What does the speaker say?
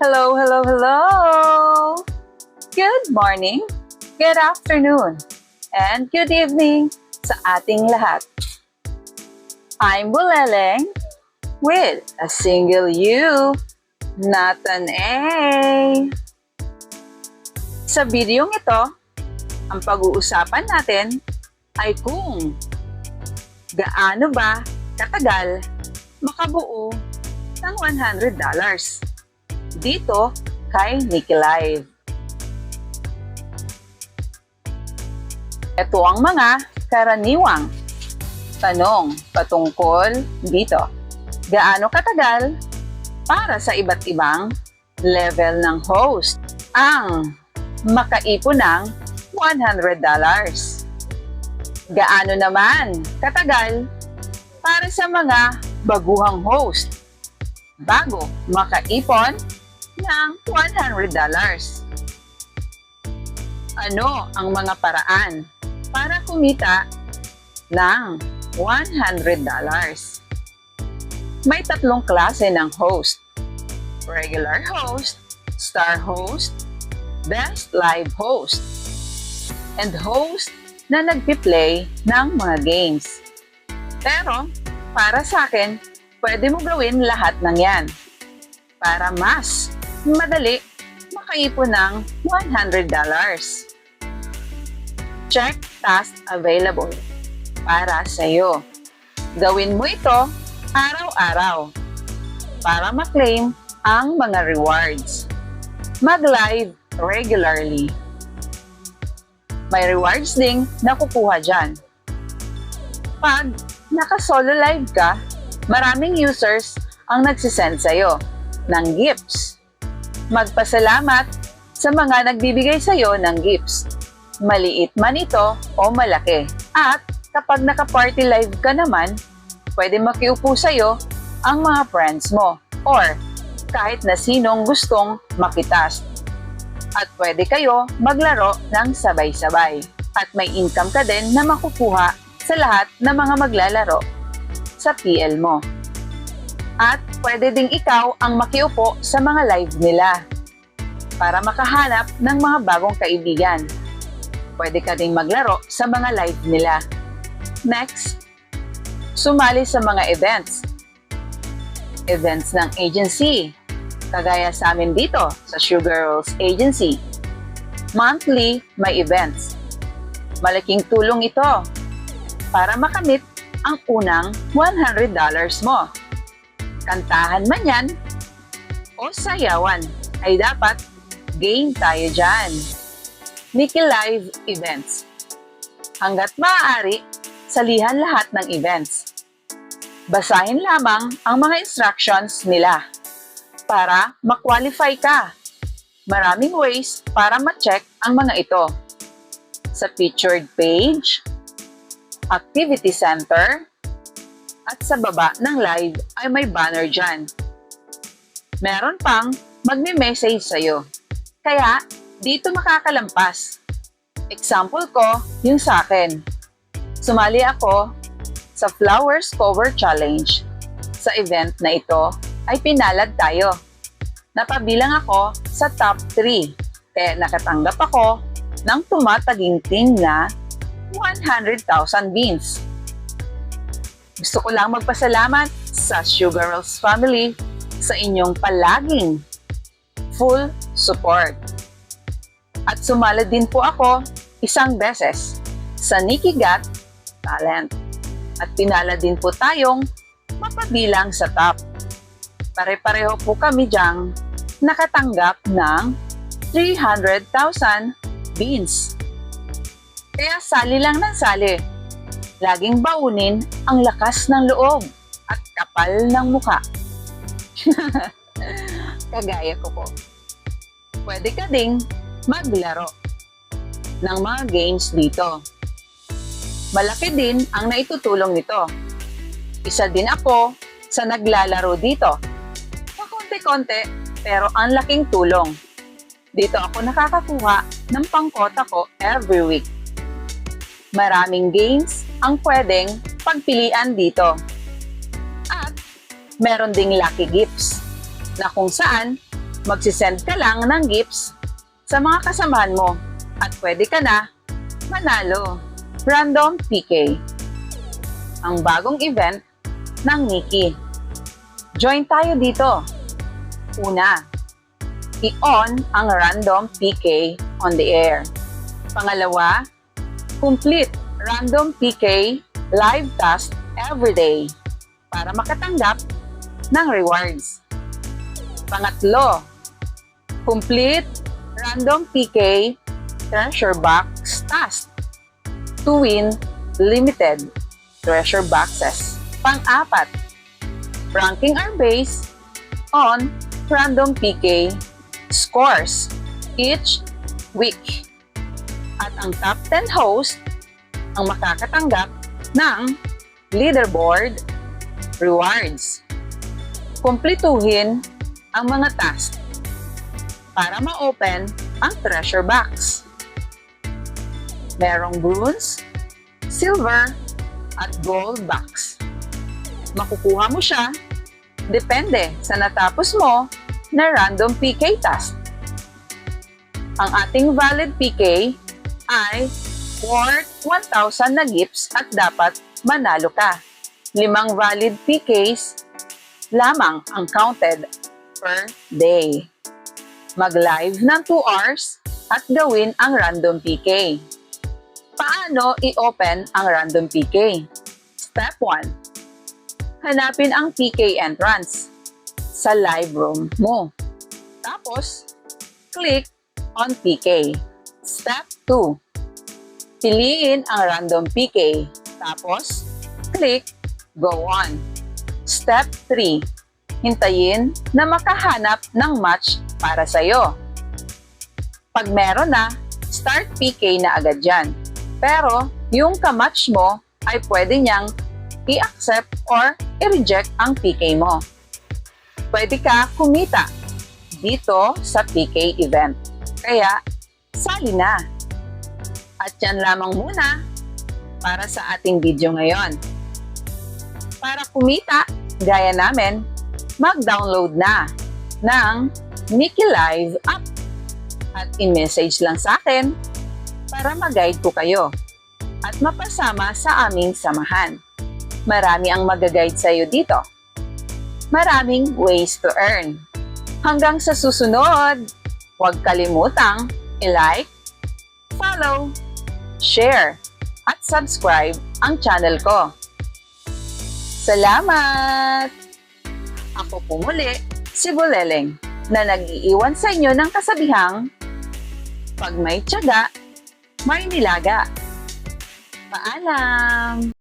Hello, hello, hello! Good morning, good afternoon, and good evening sa ating lahat. I'm Buleleng with a single U, not an A. Sa videong ito, ang pag-uusapan natin ay kung gaano ba katagal makabuo ng $100 dito kay Nikki Live. Ito ang mga karaniwang tanong patungkol dito. Gaano katagal para sa iba't ibang level ng host ang makaipon ng $100? Gaano naman katagal para sa mga baguhang host bago makaipon ng $100? Ano ang mga paraan para kumita ng $100? May tatlong klase ng host: regular host, star host, best live host, and host na nagpi-play ng mga games. Pero para sa akin, pwede mo gawin lahat ng yan para mas madali makaipon ng $100. Check task available para sa iyo. Gawin mo ito araw-araw para ma-claim ang mga rewards. Mag-live regularly. May rewards ding nakukuha dyan. Pag naka-solo live ka, maraming users ang nagsisend sa'yo ng gifts. Magpasalamat sa mga nagbibigay sa'yo ng gifts. Maliit man ito o malaki. At kapag naka-party live ka naman, pwede makiupo sa'yo ang mga friends mo or kahit na sinong gustong makitast. At pwede kayo maglaro ng sabay-sabay. At may income ka din na makukuha sa lahat ng mga maglalaro sa PL mo. At pwede ding ikaw ang makiupo sa mga live nila para makahanap ng mga bagong kaibigan. Pwede ka ding maglaro sa mga live nila. Next, sumali sa mga events. Events ng agency, kagaya sa amin dito sa Sugar Rolls Agency. Monthly may events. Malaking tulong ito para makamit ang unang $100 mo. Kantahan man yan o sayawan, ay dapat game tayo dyan. Nikki Live Events. Hanggat maaari, salihan lahat ng events. Basahin lamang ang mga instructions nila para ma-qualify ka. Maraming ways para ma-check ang mga ito. Sa featured page, activity center, at sa baba ng live ay may banner dyan. Meron pang magme-message sa'yo. Kaya, dito makakalampas. Example ko, yung sa akin. Sumali ako sa Flowers Cover Challenge. Sa event na ito, ay pinalad tayo. Napabilang ako sa top 3. Kaya nakatanggap ako ng tumataginting na 100,000 beans. Gusto ko lang magpasalamat sa Sugar Rolls family sa inyong palaging full support. At sumali din po ako isang beses sa Nikki Got Talent. At pinala din po tayong mapabilang sa top. Pare-pareho po kami diyang nakatanggap ng 300,000 beans. Kaya sali lang ng sali. Laging baunin ang lakas ng loob at kapal ng mukha. Kagaya ko po. Pwede ka ding maglaro ng mga games dito. Malaki din ang naitutulong nito. Isa din ako sa naglalaro dito. Pakonti-konti pero ang laking tulong. Dito ako nakakakuha ng pangkota ko every week. Maraming games ang pwedeng pagpilian dito. At meron ding lucky gifts na kung saan Magsisend ka lang ng gifts sa mga kasamahan mo at pwede ka na manalo. Random PK, ang bagong event ng Nikki. Join tayo dito. Una, i-on ang random PK on the air. Pangalawa, complete random PK live task every day para makatanggap ng rewards. Pangatlo, complete random PK treasure box task to win limited treasure boxes. Pang-apat, ranking our base on random PK scores each week. At ang top 10 host ang makakatanggap ng leaderboard rewards. Kumpletuhin ang mga task para ma-open ang treasure box. Merong bronze, silver, at gold box. Makukuha mo siya depende sa natapos mo na random PK task. Ang ating valid PK ay worth 1,000 na gifts at dapat manalo ka. 5 valid PKs lamang ang counted per day. Mag-live ng 2 hours at gawin ang random PK. Paano i-open ang random PK? Step 1. Hanapin ang PK entrance sa live room mo. Tapos, click on PK. Step 2. Piliin ang random PK. Tapos, click Go On. Step 3. Hintayin na makahanap ng match para sa'yo. Pag meron na, start PK na agad yan. Pero, yung kamatch mo ay pwede niyang i-accept or i-reject ang PK mo. Pwede ka kumita dito sa PK event. Kaya, sali na. At yan lamang muna para sa ating video ngayon. Para kumita, gaya namin, mag-download na ng Nikki Live app at i-message lang sa akin para mag-guide ko kayo at mapasama sa aming samahan. Marami ang mag-guide sa iyo dito. Maraming ways to earn. Hanggang sa susunod, huwag kalimutang i-like, follow, share, at subscribe ang channel ko. Salamat! Ako po muli, si Buleleng, na nag-iiwan sa inyo ng kasabihang, pag may tiyaga, may nilaga. Paalam!